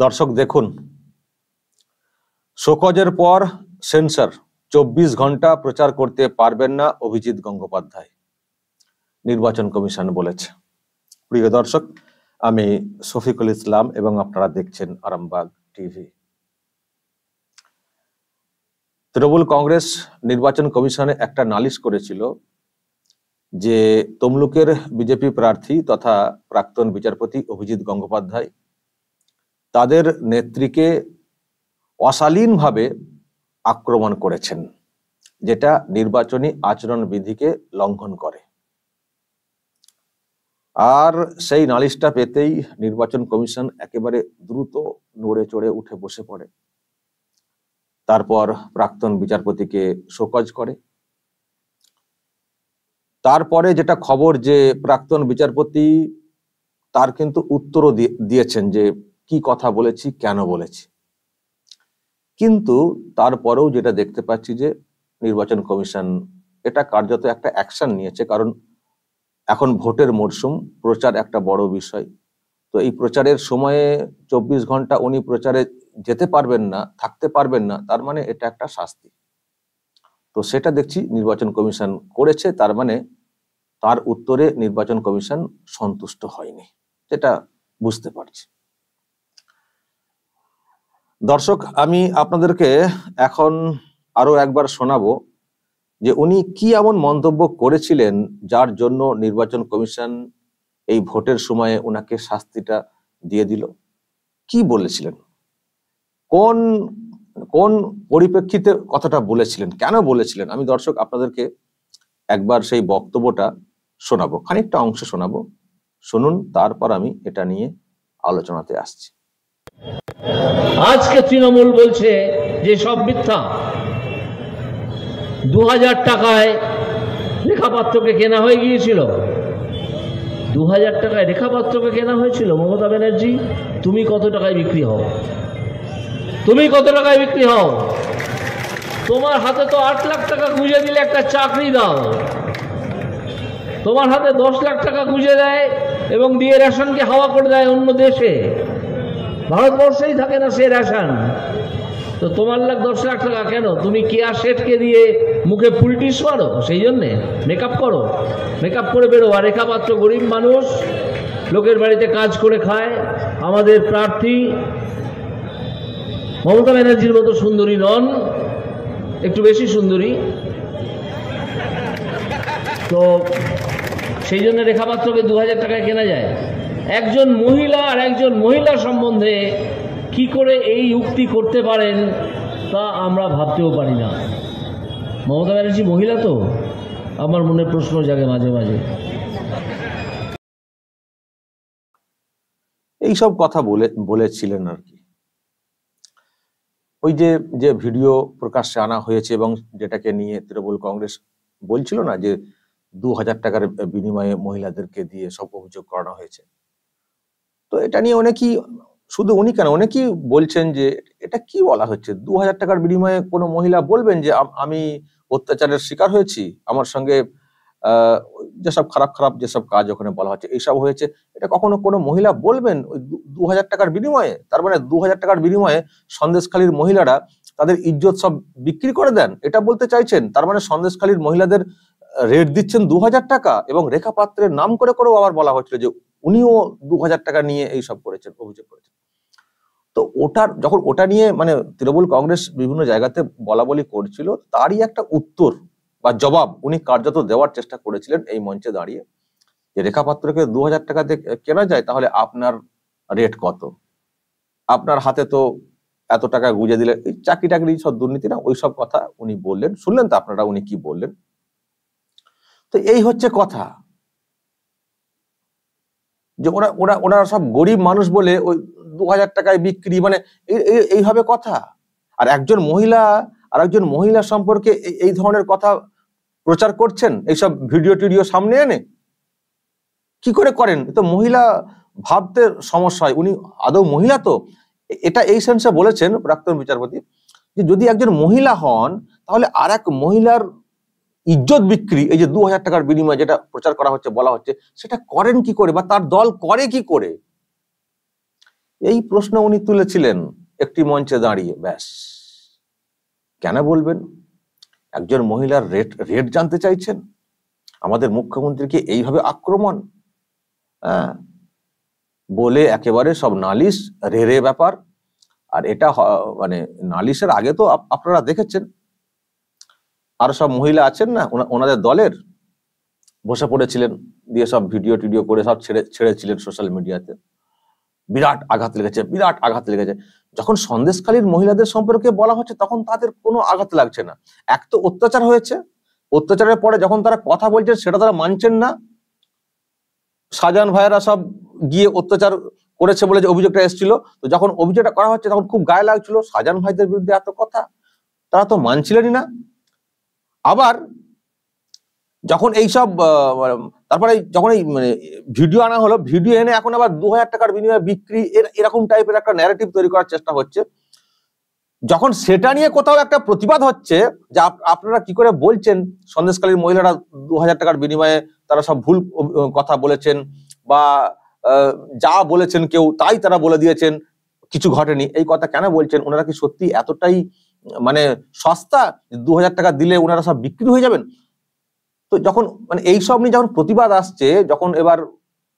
দর্শক দেখুন, শোকজের পর সেন্সর 24 ঘন্টা প্রচার করতে পারবেন না অভিজিৎ গঙ্গোপাধ্যায়, নির্বাচন কমিশন বলেছে। প্রিয় দর্শক, আমি শফিকুল ইসলাম এবং আপনারা দেখছেন আরামবাগ টিভি। তৃণমূল কংগ্রেস নির্বাচন কমিশনে একটা নালিশ করেছিল যে তমলুকের বিজেপি প্রার্থী তথা প্রাক্তন বিচারপতি অভিজিৎ গঙ্গোপাধ্যায় তাদের নেত্রীকে অশালীনভাবে আক্রমণ করেছেন, যেটা নির্বাচনী আচরণ বিধিকে লঙ্ঘন করে। আর সেই নালিশটা পেতেই নির্বাচন কমিশন একেবারে দ্রুত নড়ে চড়ে উঠে বসে পড়ে। তারপর প্রাক্তন বিচারপতিকে শোকজ করে। তারপরে যেটা খবর যে প্রাক্তন বিচারপতি তার কিন্তু উত্তরও দিয়েছেন যে কি কথা বলেছি, কেন বলেছি। কিন্তু তারপরেও যেটা দেখতে পাচ্ছি যে নির্বাচন কমিশন এটা কার্যত একটা অ্যাকশন নিয়েছে, কারণ এখন ভোটের মরশুম, প্রচার একটা বড় বিষয়। তো এই প্রচারের সময়ে 24 ঘন্টা উনি প্রচারে যেতে পারবেন না, থাকতে পারবেন না, তার মানে এটা একটা শাস্তি। তো সেটা দেখছি নির্বাচন কমিশন করেছে, তার মানে তার উত্তরে নির্বাচন কমিশন সন্তুষ্ট হয়নি, যেটা বুঝতে পারছি। দর্শক, আমি আপনাদেরকে এখন আরো একবার শোনাবো যে উনি কি এমন মন্তব্য করেছিলেন যার জন্য নির্বাচন কমিশন এই ভোটের সময়ে ওনাকে শাস্তিটা দিয়ে দিল। কি বলেছিলেন, কোন কোন পরিপ্রেক্ষিতে কথাটা বলেছিলেন, কেন বলেছিলেন, আমি দর্শক আপনাদেরকে একবার সেই বক্তব্যটা শোনাবো, খানিকটা অংশ শোনাবো, শুনুন, তারপর আমি এটা নিয়ে আলোচনাতে আসছি। আজকে তৃণমূল বলছে যে সব মিথ্যা। 2000 টাকায় রেখাপাত্রকে কেনা হয়ে গিয়েছিল। 2000 টাকায় রেখাপাত্রকে কেনা হয়েছিল। মমতা ব্যানার্জি, তুমি কত টাকায় বিক্রি হও? তুমি কত টাকায় বিক্রি হও? তোমার হাতে তো 8 লাখ টাকা গুঁজে দিলে একটা চাকরি দাও। তোমার হাতে 10 লাখ টাকা গুঁজে দেয় এবং দিয়ে রেশনকে হাওয়া করে দেয় অন্য দেশে। ভারতবর্ষেই থাকে না সে রেশন। তো তোমার 10 লাখ টাকা কেন? তুমি কেয়া শেঠকে দিয়ে মুখে পুলটিস মারো, সেই জন্যে মেকআপ করো, মেকআপ করে বেরো। আর রেখাপাত্র গরিব মানুষ, লোকের বাড়িতে কাজ করে খায়। আমাদের প্রার্থী মমতা ব্যানার্জির মতো সুন্দরী নন, একটু বেশি সুন্দরী। তো সেই জন্য রেখাপাত্রকে 2000 টাকায় কেনা যায়। একজন মহিলা আর একজন মহিলা সম্বন্ধে কি করে এই উক্তি করতে পারেন তা আমরা ভাবতেও পারি না। মমতা ব্যানার্জি মহিলা তো, আমার মনে প্রশ্ন জাগে মাঝে মাঝে। এইসব কথা বলেছিলেন আর কি। ওই যে ভিডিও প্রকাশ্যে আনা হয়েছে এবং যেটাকে নিয়ে তৃণমূল কংগ্রেস বলছিল না যে 2000 টাকার বিনিময়ে মহিলাদেরকে দিয়ে সব অভিযোগ করানো হয়েছে। তো এটা নিয়ে অনেকেই, শুধু উনি কেন, অনেকেই বলছেন যে এটা কি বলা হচ্ছে, 2000 টাকার বিনিময়ে কোনো মহিলা বলবেন যে আমি অত্যাচারের শিকার হয়েছি, আমার সঙ্গে যেসব খারাপ যেসব কাজ ওখানে বলা হচ্ছে এইসব হয়েছে, এটা কখনো কোনো মহিলা বলবেন ওই 2000 টাকার বিনিময়ে? তার মানে 2000 টাকার বিনিময়ে সন্দেশখালীর মহিলারা তাদের ইজ্জত সব বিক্রি করে দেন, এটা বলতে চাইছেন? তার মানে সন্দেশখালীর মহিলাদের রেট দিচ্ছেন 2000 টাকা, এবং রেখাপাত্রের নাম করেও আবার বলা হচ্ছিল যে উনিও 2000 টাকা নিয়ে এইসব করেছেন, অভিযোগ করেছেন। তো যখন ওটা নিয়ে মানে তৃণমূল কংগ্রেস বিভিন্ন জায়গাতে বলাবলি করছিল, তারই একটা উত্তর বা জবাব উনি কার্যত দেওয়ার চেষ্টা করেছিলেন এই মঞ্চে দাঁড়িয়ে, যে রেখাপাত্রকে 2000 টাকা দিয়ে কেনা যায়, তাহলে আপনার রেট কত? আপনার হাতে তো এত টাকা গুঁজে দিলে, এই চাকরি টাকরি সব দুর্নীতি না, ওইসব কথা উনি বললেন। শুনলেন তো আপনারা উনি কি বললেন। তো এই হচ্ছে কথা, যে ওরা সব গরিব মানুষ বলে ওই 2000 টাকায় বিক্রি, মানে এইভাবে কথা। আর একজন মহিলা সম্পর্কে এই ধরনের কথা প্রচার করছেন, এইসব ভিডিও টিডিও সামনে এনে কি করে করেন? তো মহিলা ভাবতে সমস্যা হয়, উনি আদৌ মহিলা তো? এটা এই সেন্সে বলেছেন প্রাক্তন বিচারপতি যে যদি একজন মহিলা হন তাহলে আর এক মহিলার ইজ্জত বিক্রি, এই যে 2000 টাকার বিনিময়ে যেটা প্রচার করা হচ্ছে, বলা হচ্ছে, সেটা করেন কি করে, বা তার দল করে কি করে? এই প্রশ্ন উনি তুলেছিলেন একটি মঞ্চে দাঁড়িয়ে। ব্যাস, কেন বলবেন? একজন মহিলার রেট জানতে চাইছেন? আমাদের মুখ্যমন্ত্রীকে এইভাবে আক্রমণ বলে একেবারে সব নালিশ রে ব্যাপার। আর এটা মানে নালিশের আগে তো আপনারা দেখেছেন আরো সব মহিলা আছেন না ওনাদের দলের, বসে পড়েছিলেন, দিয়ে সব ভিডিও টিডিও করে সব ছেড়েছিলেন সোশ্যাল মিডিয়াতে। বিরাট আঘাত লেগেছে। যখন সন্দেশখালীর মহিলাদের সম্পর্কে বলা হচ্ছে তখন তাদের কোনো আঘাত লাগছে না। এক তো অত্যাচার হয়েছে, অত্যাচারের পরে যখন তারা কথা বলছেন সেটা তারা মানছেন না। শাহজাহান ভাইয়েরা সব গিয়ে অত্যাচার করেছে বলে যে অভিযোগটা এসেছিল, তো যখন অভিযোগটা করা হচ্ছে তখন খুব গায়ে লাগছিল। শাহজাহান ভাইদের বিরুদ্ধে এত কথা তারা তো মানছিলেনই না। আবার যখন এইসব তারপরে যখন এই মানে ভিডিও আনা হলো, ভিডিও এনে এখন আবার 2000 টাকার বিনিময়ে বিক্রি, এরকম টাইপের একটা ন্যারেটিভ তৈরি করার চেষ্টা হচ্ছে। যখন সেটা নিয়ে কোথাও একটা প্রতিবাদ হচ্ছে যে আপনারা কি করে বলছেন সন্দেশখালীর মহিলারা 2000 টাকার বিনিময়ে তারা সব ভুল কথা বলেছেন, বা যা বলেছেন কেউ তাই তারা বলে দিয়েছেন, কিছু ঘটেনি, এই কথা কেন বলছেন? ওনারা কি সত্যি এতটাই মানে সস্তা 2000 টাকা দিলে ওনারা সব বিক্রি হয়ে যাবেন? তো যখন মানে এইসব নিয়ে যখন প্রতিবাদ আসছে, যখন এবার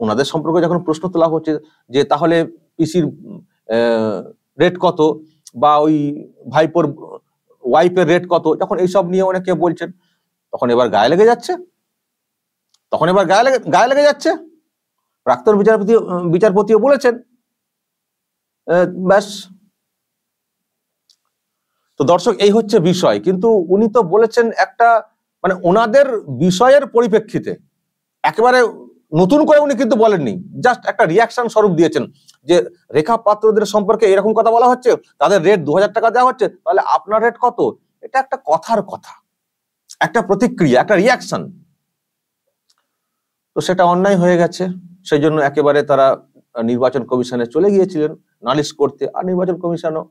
ওনাদের সম্পর্কে যখন প্রশ্ন তোলা হচ্ছে যে তাহলে পিসির রেট কত, বা ওই ভাইপোর ওয়াইফের রেট কত, যখন এইসব নিয়ে অনেকে বলছেন, তখন এবার গায়ে লেগে যাচ্ছে। প্রাক্তন বিচারপতিও বলেছেন। ব্যাস। তো দর্শক, এই হচ্ছে বিষয়। কিন্তু উনি তো বলেছেন একটা মানে ওনাদের বিষয়ের পরিপ্রেক্ষিতে, একেবারে নতুন করে উনি কিন্তু বলেননি, জাস্ট একটা রিয়াকশন স্বরূপ দিয়েছেন যে রেখা পাত্রদের সম্পর্কে এরকম কথা বলা হচ্ছে, তাদের রেট 2000 টাকা দেওয়া হচ্ছে, তাহলে আপনার রেট কত? এটা একটা কথার কথা, একটা প্রতিক্রিয়া, একটা রিয়াকশন। তো সেটা অন্যায় হয়ে গেছে, সেই জন্য একেবারে তারা নির্বাচন কমিশনে চলে গিয়েছিলেন নালিশ করতে। আর নির্বাচন কমিশনও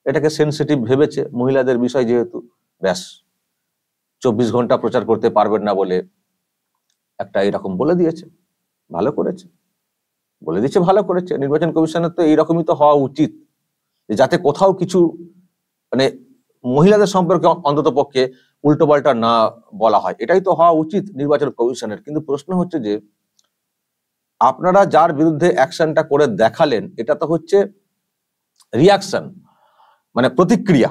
এটাকে সেনসিটিভ ভেবেছে, মহিলাদের বিষয় যেহেতু। ব্যাস, 24 ঘন্টা প্রচার করতে পারবেন না বলে একটা এরকম বলে দিয়েছে। ভালো করেছে, বলে দিচ্ছে, ভালো করেছে। নির্বাচন কমিশনের তো এইরকমই তো হওয়া উচিত, যাতে কোথাও কিছু মানে মহিলাদের সম্পর্কে অন্তত পক্ষে উল্টো পাল্টা না বলা হয়। এটাই তো হওয়া উচিত নির্বাচন কমিশনের। কিন্তু প্রশ্ন হচ্ছে যে আপনারা যার বিরুদ্ধে অ্যাকশনটা করে দেখালেন, এটা তো হচ্ছে রিয়াকশন, মানে প্রতিক্রিয়া।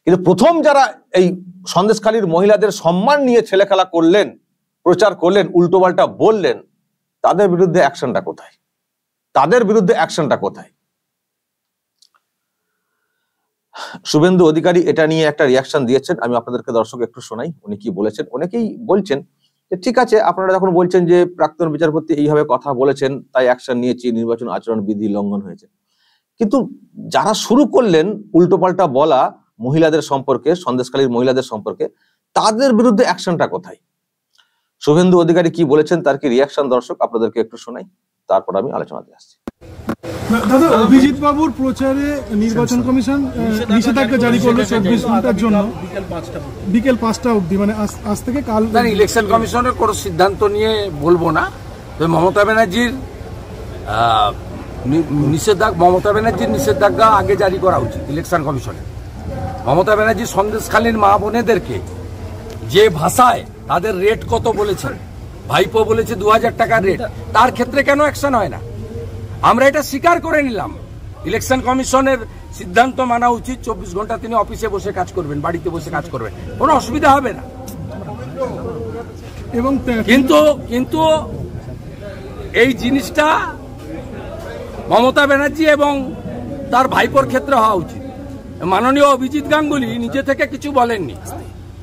কিন্তু প্রথম যারা এই সন্দেশখালীর মহিলাদের সম্মান নিয়ে ছেলেখেলা করলেন, প্রচার করলেন, উল্টোপাল্টা বললেন, তাদের বিরুদ্ধে অ্যাকশনটা কোথায়? শুভেন্দু অধিকারী এটা নিয়ে একটা রিয়াকশন দিয়েছেন, আমি আপনাদেরকে দর্শক একটু শোনাই উনি কি বলেছেন। অনেকেই বলছেন যে ঠিক আছে, আপনারা যখন বলছেন যে প্রাক্তন বিচারপতি এইভাবে কথা বলেছেন তাই অ্যাকশন নিয়েছি, নির্বাচন আচরণ বিধি লঙ্ঘন হয়েছে, কিন্তু যারা শুরু করলেন উল্টোপাল্টা বলা মহিলাদের সম্পর্কে, সন্দেশখালীর মহিলাদের সম্পর্কে, তাদের বিরুদ্ধে অ্যাকশনটা কোথায়? শুভেন্দু অধিকারী কি বলেছেন, তার কি রিয়াকশন দর্শক আপনাদেরকে একটু শোনাই, তারপর আমি আলোচনাতে আসছি। দাদা, অভিজিৎ বাবুর প্রচারে নির্বাচন কমিশন নিষেধাজ্ঞা জারি করলো 24 ঘন্টার জন্য, বিকেল 5টা অবধি, মানে আজ থেকে কাল। ইলেকশন কমিশনের কোনো সিদ্ধান্ত নিয়ে বলবো না, মমতা ব্যানার্জির নিষেধাজ্ঞা আগে জারি করা উচিত ইলেকশন কমিশনের। মমতা ব্যানার্জি সন্দেশখালীর মা বোনেদেরকে যে ভাষায় তাদের রেট কত বলেছেন, ভাইপো বলেছে 2000 টাকার রেট, তার ক্ষেত্রে কেন অ্যাকশন হয় না? আমরা এটা স্বীকার করে নিলাম, ইলেকশন কমিশনের সিদ্ধান্ত মানা উচিত। 24 ঘন্টা তিনি অফিসে বসে কাজ করবেন, বাড়িতে বসে কাজ করবেন, কোনো অসুবিধা হবে না। এবং কিন্তু এই জিনিসটা মমতা ব্যানার্জি এবং তার ভাইপোর ক্ষেত্রে হওয়া উচিত। মাননীয় অভিজিৎ গাঙ্গুলি নিজে থেকে কিছু বলেননি।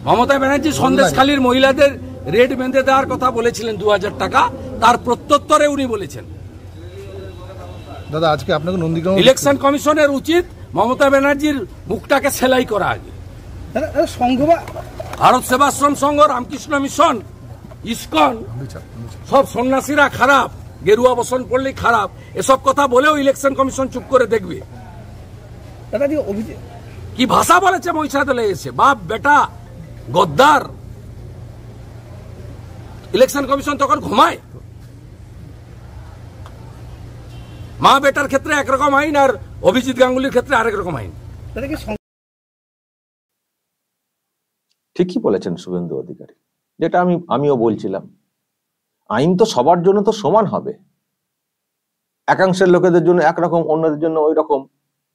মমতা ব্যানার্জি সন্দেশখালীর মহিলাদের রেট বেঁধে দেওয়ার কথা বলেছিলেন 2000 টাকা, তার প্রত্যুত্তরে উনি বলেছেন। দাদা, আজকে আপনাকে নন্দীগ্রাম ইলেকশন কমিশনের উচিত মমতা ব্যানার্জির মুখটাকে সেলাই করা আগে। ভারত সেবাশ্রম সংঘ, রামকৃষ্ণ মিশন, ইসকন, সব সন্ন্যাসীরা খারাপ, গেরুয়া বসন পড়লেই খারাপ, এসব কথা বলেও ইলেকশন কমিশন চুপ করে দেখবে। কি ভাষা বলেছে মহিষাদলে এসে, বাপ বেটা গদ্দার। ইলেকশন কমিশন তখন ঘুমায়? মা বেটার ক্ষেত্রে একরকম আইন, আর অভিজিৎ গাঙ্গুলির ক্ষেত্রে আরেক রকম আইন। ঠিকই বলেছেন শুভেন্দু অধিকারী, যেটা আমিও বলছিলাম, আইন তো সবার জন্য তো সমান হবে। একাংশের লোকেদের জন্য একরকম, অন্যদের জন্য ওই রকম।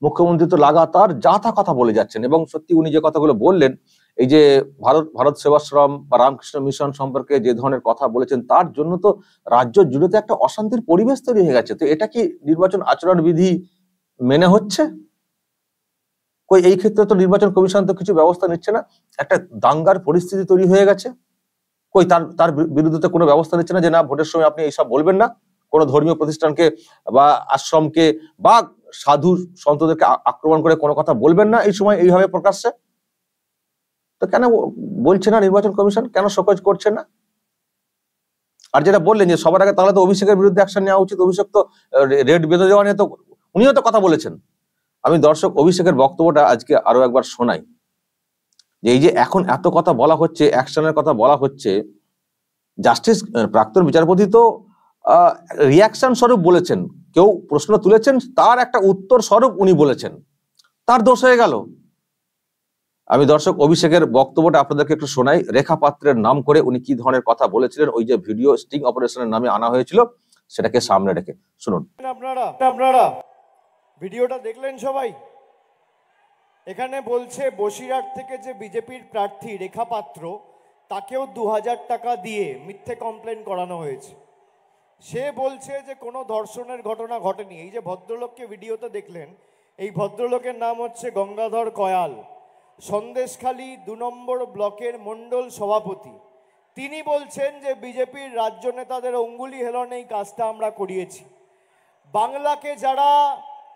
মুখ্যমন্ত্রী তো লাগাতার যা তা কথা বলে যাচ্ছেন, এবং সত্যি উনি যে কথাগুলো বললেন, এই যে ভারত সেবাশ্রম বা রামকৃষ্ণ মিশন সম্পর্কে যে ধরনের কথা বলেছেন, তার জন্য তো রাজ্য জুড়ে তো একটা অশান্তির পরিবেশ তৈরি হয়ে গেছে। তো এটা কি নির্বাচন আচরণ বিধি মেনে হচ্ছে? কই এই ক্ষেত্রে তো নির্বাচন কমিশন তো কিছু ব্যবস্থা নিচ্ছে না। একটা দাঙ্গার পরিস্থিতি তৈরি হয়ে গেছে। কই তার বিরুদ্ধে তো কোনো ব্যবস্থা নিচ্ছে না যে না, ভোটের সময় আপনি এইসব বলবেন না, কোনো ধর্মীয় প্রতিষ্ঠানকে বা আশ্রমকে বা সাধু সন্তদেরকে আক্রমণ করে কোনো কথা বলবেন না এই সময় এইভাবে প্রকাশ্যে। তো কেন বলছে না নির্বাচন কমিশন? কেন শোকজ করছে না? আর যেটা বললেন যে সবার আগে, তাহলে তো অভিষেকের বিরুদ্ধে অ্যাকশন নেওয়া উচিত। অভিষেক তো রেড বেঁধে দেওয়া নিয়ে তো উনিও তো কথা বলেছেন। আমি দর্শক অভিষেকের বক্তব্যটা আজকে আরো একবার শোনাই, যে এই যে এখন এত কথা বলা হচ্ছে, অ্যাকশনের কথা বলা হচ্ছে, জাস্টিস প্রাক্তন বিচারপতি তো রিয়াকশন স্বরূপ বলেছেন। কেউ প্রশ্ন তুলেছেন, তার একটা উত্তর স্বরূপ উনি বলেছেন, তার দোষ হয়ে গেল। আমি দর্শক অভিষেকের বক্তব্যটা আপনাদেরকে একটু শোনাই। রেখা পাত্রের নাম করে উনি কি ধরনের কথা বলেছিলেন, ওই যে ভিডিও স্টিং অপারেশনের নামে আনা হয়েছিল, সেটাকে সামনে রেখে শুনুন। আপনারা ভিডিওটা দেখলেন সবাই? এখানে বলছে বসিরহাট থেকে যে বিজেপির প্রার্থী রেখা পাত্র, তাকেও 2000 টাকা দিয়ে মিথ্যে কমপ্লেন করানো হয়েছে। সে বলছে যে কোনো ধর্ষণের ঘটনা ঘটেনি। এই যে ভদ্রলোককে ভিডিওতে দেখলেন, এই ভদ্রলোকের নাম হচ্ছে গঙ্গাধর কয়াল, সন্দেশখালী 2 নম্বর ব্লকের মণ্ডল সভাপতি। তিনি বলছেন যে বিজেপির রাজ্য নেতাদের অঙ্গুলি হেলনে এই কাজটা আমরা করিয়েছি। বাংলাকে যারা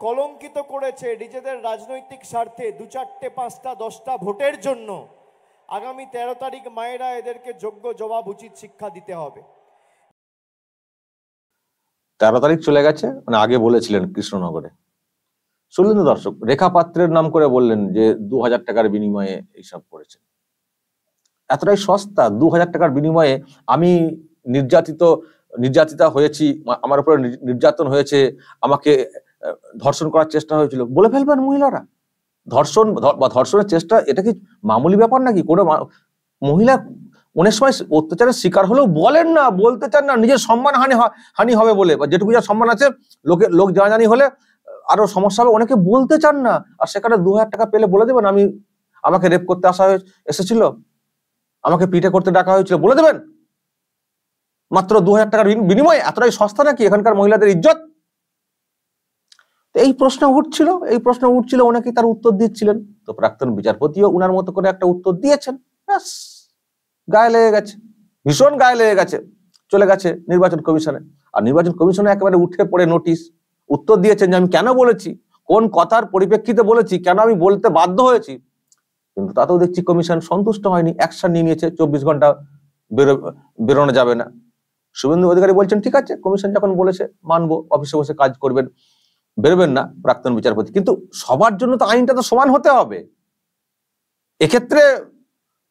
কলঙ্কিত করেছে নিজেদের রাজনৈতিক স্বার্থে, 2, 4, 5, 10টা ভোটের জন্য, আগামী 13 তারিখ মায়েরা এদেরকে যোগ্য জবাব, উচিত শিক্ষা দিতে হবে। 13 তারিখ চলে গেছে, মানে আগে বলেছিলেন কৃষ্ণনগরে। শুনলেন তো দর্শক, রেখা পাত্রের নাম করে বললেন যে 2000 টাকার বিনিময়ে এইসব করেছে। এতটাই সস্তা? 2000 টাকার বিনিময়ে আমি নির্যাতিতা হয়েছি, আমার উপরে নির্যাতন হয়েছে, আমাকে ধর্ষণ করার চেষ্টা হয়েছিল বলে ফেলবেন মহিলারা। ধর্ষণ বা ধর্ষণের চেষ্টা, এটা কি মামুলি ব্যাপার নাকি? কোনো মহিলা অনেক সময় অত্যাচারের শিকার হলেও বলেন না, বলতে চান না, নিজের সম্মান হানি হবে বলে, বা যেটুকু যা সম্মান আছে লোক জানাজানি হলে আরো সমস্যা হবে, অনেকে বলতে চান না। আর সেখানে 2000 টাকা পেলে বলে দেবেন আমাকে রেপ করতে এসেছিল, আমাকে পিঠে করতে ডাকা হয়েছিল, বলে দেবেন মাত্র 2000 টাকার বিনিময়ে? এতটাই সস্তা নাকি এখানকার মহিলাদের ইজ্জত? এই প্রশ্ন উঠছিল, অনেকে তার উত্তর দিচ্ছিলেন। তো প্রাক্তন বিচারপতিও উনার মতো করে একটা উত্তর দিয়েছেন, ব্যাস গায়ে লেগে গেছে, ভীষণ গায়ে লেগে গেছে, চলে গেছে নির্বাচন কমিশনে। আর নির্বাচন কমিশনে একেবারে উঠে পড়ে নোটিশ উত্তর দিয়েছেন যে আমি কেন বলেছি, কোন কথার পরিপ্রেক্ষিতে বলেছি, কেন আমি বলতে বাধ্য হয়েছি। কিন্তু তাতেও দেখছি কমিশন সন্তুষ্ট হয়নি, অ্যাকশন নিয়ে নিয়েছে, 24 ঘন্টা বেরোনো যাবে না। শুভেন্দু অধিকারী বলছেন ঠিক আছে, কমিশন যখন বলেছে মানবো, অফিসে বসে কাজ করবেন, বেরোবেন না প্রাক্তন বিচারপতি। কিন্তু সবার জন্য তো আইনটা তো সমান হতে হবে। এক্ষেত্রে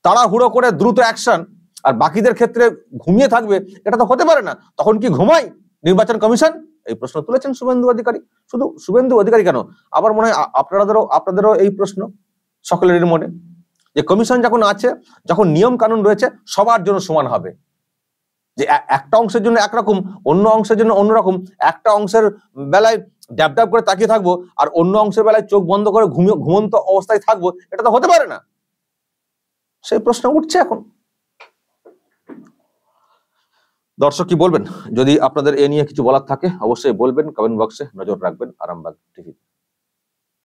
তাড়াহুড়ো করে দ্রুত অ্যাকশন, আর বাকিদের ক্ষেত্রে ঘুমিয়ে থাকবে, এটা তো হতে পারে না। তখন কি ঘুমায় নির্বাচন কমিশন? এই প্রশ্ন তুলেছেন শুভেন্দু অধিকারী। শুধু শুভেন্দু অধিকারী কেন, আবার মনে হয় আপনাদেরও এই প্রশ্ন সকলের মনে, যে কমিশন যখন আছে, যখন নিয়ম কানুন রয়েছে, সবার জন্য সমান হবে। যে একটা অংশের জন্য একরকম, অন্য অংশের জন্য অন্যরকম, একটা অংশের বেলায় ড্যাব করে তাকিয়ে থাকবো, আর অন্য অংশের বেলায় চোখ বন্ধ করে ঘুমন্ত অবস্থায় থাকবো, এটা তো হতে পারে না। সেই প্রশ্ন উঠছে এখন। দর্শক কি বলবেন? যদি আপনাদের এ নিয়ে কিছু বলার থাকে অবশ্যই বলবেন, কমেন্ট বক্সে নজর রাখবেন আরামবাগ টিভি।